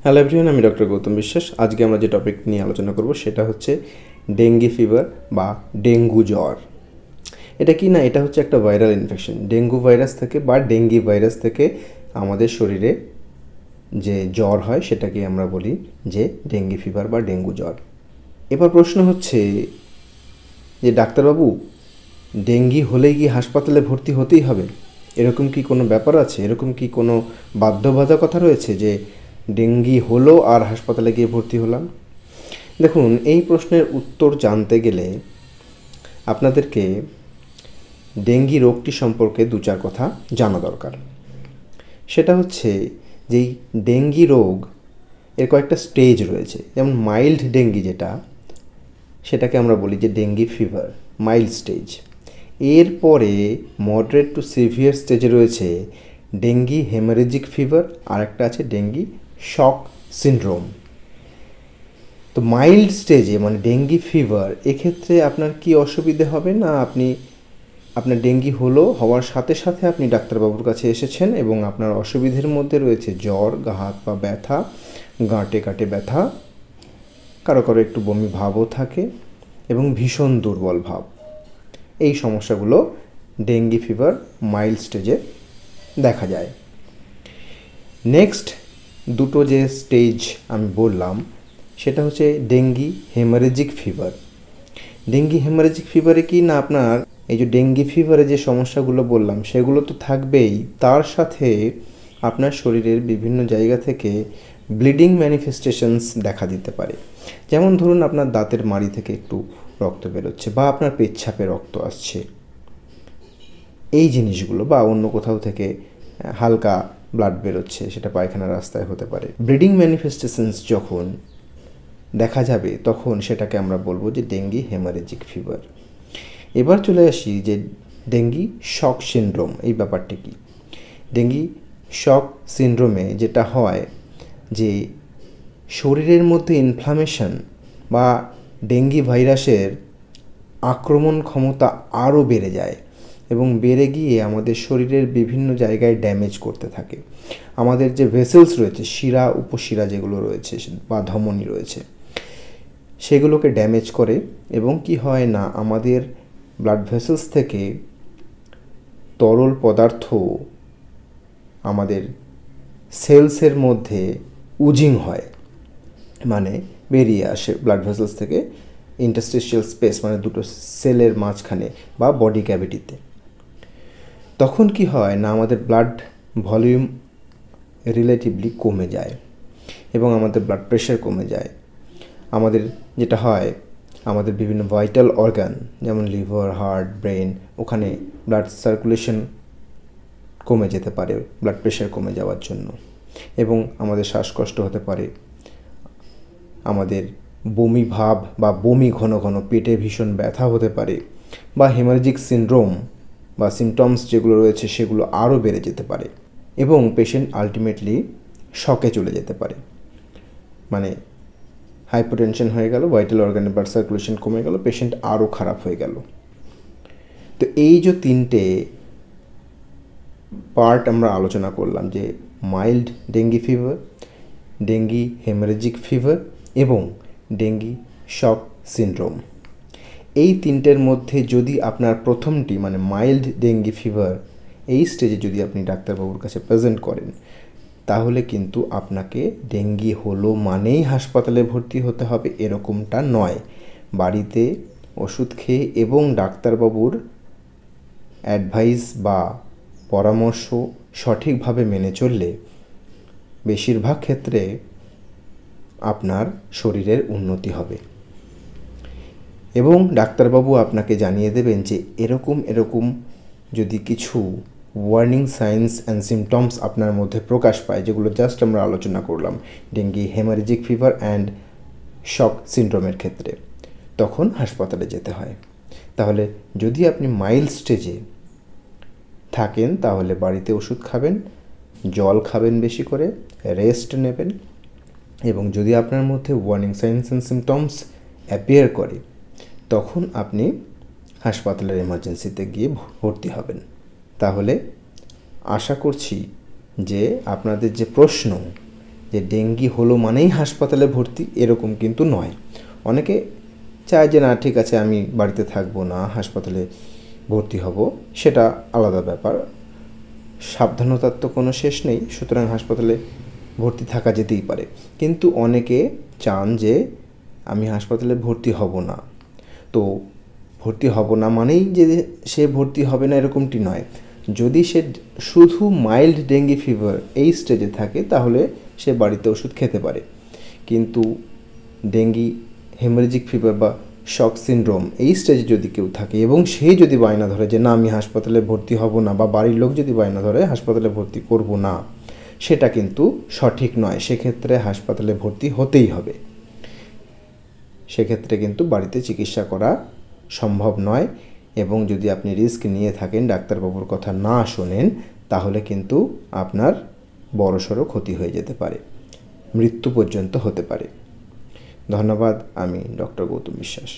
Hello everyone, আমি doctor Gautam বিশ্বাস। আজকে আমরা যে টপিক নিয়ে আলোচনা করব সেটা হচ্ছে ডেঙ্গি ফিভার বা ডেঙ্গু জ্বর। এটা কি না, এটা হচ্ছে একটা ভাইরাল ইনফেকশন। ডেঙ্গু ভাইরাস থেকে বা ডেঙ্গি ভাইরাস থেকে আমাদের শরীরে যে জ্বর হয় সেটাকে আমরা বলি যে ডেঙ্গি ফিভার বা ডেঙ্গু জ্বর। এবার প্রশ্ন হচ্ছে যে ডাক্তারবাবু, ডেঙ্গি হলেই কি হাসপাতালে ভর্তি হতেই হবে? এরকম কি কোনো ব্যাপার আছে? এরকম কি কোনো বাধ্যবাধকতা রয়েছে যে ডেঙ্গি হলো আর হাসপাতালে গিয়ে ভর্তি হলাম? দেখুন, এই প্রশ্নের উত্তর জানতে গেলে আপনাদেরকে ডেঙ্গি রোগটি সম্পর্কে দু চার কথা জানা দরকার। সেটা হচ্ছে যেই ডেঙ্গি রোগ, এর কয়েকটা স্টেজ রয়েছে। যেমন মাইল্ড ডেঙ্গি যেটা, সেটাকে আমরা বলি যে ডেঙ্গি ফিভার, মাইল্ড স্টেজ। এরপরে মডারেট টু সিভিয়ার স্টেজে রয়েছে ডেঙ্গি হেমারেজিক ফিভার, আর একটা আছে ডেঙ্গি শক সিনড্রোম। তো মাইল্ড স্টেজে মানে ডেঙ্গি ফিভার, এক্ষেত্রে আপনার কি অসুবিধে হবে না, আপনার ডেঙ্গি হওয়ার সাথে সাথে আপনি ডাক্তারবাবুর কাছে এসেছেন এবং আপনার অসুবিধের মধ্যে রয়েছে জ্বর, গা হাত পা ব্যথা, গাঁটে কাটে ব্যথা, কারো কারো একটু বমি ভাবও থাকে এবং ভীষণ দুর্বল ভাব। এই সমস্যাগুলো ডেঙ্গি ফিভার মাইল্ড স্টেজে দেখা যায়। নেক্সট দুটো যে স্টেজ আমি বললাম সেটা হচ্ছে dengue hemorrhagic fever. Dengue hemorrhagic ফিভারে কি না, আপনার এই যে ডেঙ্গি ফিভারে যে সমস্যাগুলো বললাম সেগুলো তো থাকবেই, তার সাথে আপনার শরীরের বিভিন্ন জায়গা থেকে ব্লিডিং ম্যানিফেস্টেশনস দেখা দিতে পারে। যেমন ধরুন, আপনার দাঁতের মাড়ি থেকে একটু রক্ত বেরোচ্ছে বা আপনার পেচ্ছাপে রক্ত আসছে, এই জিনিসগুলো, বা অন্য কোথাও থেকে হালকা ব্লাড বেরোচ্ছে, সেটা পায়খানার রাস্তায় হতে পারে। ব্লিডিং ম্যানিফেস্টেশনস যখন দেখা যাবে তখন সেটাকে আমরা বলবো যে ডেঙ্গি হেমারেজিক ফিভার। এবার চলে আসি যে ডেঙ্গি শক সিনড্রোম, এই ব্যাপারটা কি। ডেঙ্গি শক সিনড্রোমে যেটা হয় যে শরীরের মধ্যে ইনফ্লামেশন বা ডেঙ্গি ভাইরাসের আক্রমণ ক্ষমতা আরও বেড়ে যায় এবং বেড়ে গিয়ে আমাদের শরীরের বিভিন্ন জায়গায় ড্যামেজ করতে থাকে। আমাদের যে ভেসেলস রয়েছে, শিরা উপশিরা যেগুলো রয়েছে বা ধমনী রয়েছে, সেগুলোকে ড্যামেজ করে এবং কি হয় না, আমাদের ব্লাড ভেসেলস থেকে তরল পদার্থ আমাদের সেলসের মধ্যে উজিং হয়, মানে বেরিয়ে আসে ব্লাড ভেসেলস থেকে ইন্টারস্টিশিয়াল স্পেস, মানে দুটো সেলের মাঝখানে বা বডি ক্যাভিটিতে। তখন কি হয় না, আমাদের ব্লাড ভলিউম রিলেটিভলি কমে যায় এবং আমাদের ব্লাড প্রেশার কমে যায়। আমাদের যেটা হয়, আমাদের বিভিন্ন ভাইটাল অর্গান যেমন লিভার, হার্ট, ব্রেন, ওখানে ব্লাড সার্কুলেশন কমে যেতে পারে ব্লাড প্রেশার কমে যাওয়ার জন্য, এবং আমাদের শ্বাসকষ্ট হতে পারে, আমাদের বমি ভাব বা বমি ঘন ঘন, পেটে ভীষণ ব্যথা হতে পারে, বা হেমারেজিক সিনড্রোম বা সিমটমস যেগুলো রয়েছে সেগুলো আরও বেড়ে যেতে পারে এবং পেশেন্ট আলটিমেটলি শকে চলে যেতে পারে। মানে হাইপোটেনশন হয়ে গেল, ভাইটাল অর্গানে ব্লাড সার্কুলেশন কমে গেল, পেশেন্ট আরও খারাপ হয়ে গেল। তো এই যে তিনটে পার্ট আমরা আলোচনা করলাম, যে mild dengue fever, dengue hemorrhagic fever এবং ডেঙ্গি শক সিনড্রোম, এই তিনটের মধ্যে যদি আপনার প্রথমটি মানে মাইল্ড ডেঙ্গি ফিভার, এই স্টেজে যদি আপনি ডাক্তারবাবুর কাছে প্রেজেন্ট করেন, তাহলে কিন্তু আপনাকে ডেঙ্গি হলো মানেই হাসপাতালে ভর্তি হতে হবে এরকমটা নয়। বাড়িতে ওষুধ খেয়ে এবং ডাক্তারবাবুর অ্যাডভাইস বা পরামর্শ সঠিকভাবে মেনে চললে বেশিরভাগ ক্ষেত্রে আপনার শরীরের উন্নতি হবে এবং ডাক্তারবাবু আপনাকে জানিয়ে দেবেন যে এরকম এরকম যদি কিছু ওয়ার্নিং সাইন্স অ্যান্ড সিমটমস আপনার মধ্যে প্রকাশ পায়, যেগুলো জাস্ট আমরা আলোচনা করলাম ডেঙ্গি হেমারেজিক ফিভার অ্যান্ড শক সিনড্রোমের ক্ষেত্রে, তখন হাসপাতালে যেতে হয়। তাহলে যদি আপনি মাইল্ড স্টেজে থাকেন তাহলে বাড়িতে ওষুধ খাবেন, জল খাবেন বেশি করে, রেস্ট নেবেন, এবং যদি আপনার মধ্যে warning science and symptoms appear করে তখন আপনি হাসপাতালের এমার্জেন্সিতে গিয়ে ভর্তি হবেন। তাহলে আশা করছি যে আপনাদের যে প্রশ্ন যে ডেঙ্গি হলো মানেই হাসপাতালে ভর্তি, এরকম কিন্তু নয়। অনেকে চায় যে না ঠিক আছে আমি বাড়িতে থাকবো না, হাসপাতালে ভর্তি হব, সেটা আলাদা ব্যাপার। সাবধানতার তো কোনো শেষ নেই, সুতরাং হাসপাতালে ভর্তি থাকা যেতেই পারে। কিন্তু অনেকে চান যে আমি হাসপাতালে ভর্তি হব না। তো ভর্তি হব না মানেই যে সে ভর্তি হবে না এরকমটি নয়। যদি সে শুধু মাইল্ড ডেঙ্গি ফিভার এই স্টেজে থাকে তাহলে সে বাড়িতে ওষুধ খেতে পারে। কিন্তু ডেঙ্গি হেমোরেজিক ফিভার বা শক সিনড্রোম এই স্টেজে যদি কেউ থাকে এবং সে যদি বায়না ধরে যে না আমি হাসপাতালে ভর্তি হব না, বা বাড়ির লোক যদি বায়না ধরে হাসপাতালে ভর্তি করব না, সেটা কিন্তু সঠিক নয়। সেক্ষেত্রে হাসপাতালে ভর্তি হতেই হবে। সেক্ষেত্রে কিন্তু বাড়িতে চিকিৎসা করা সম্ভব নয়, এবং যদি আপনি রিস্ক নিয়ে থাকেন, ডাক্তারবাবুর কথা না শোনেন, তাহলে কিন্তু আপনার বড়সড় ক্ষতি হয়ে যেতে পারে, মৃত্যু পর্যন্ত হতে পারে। ধন্যবাদ। আমি ডক্টর গৌতম বিশ্বাস।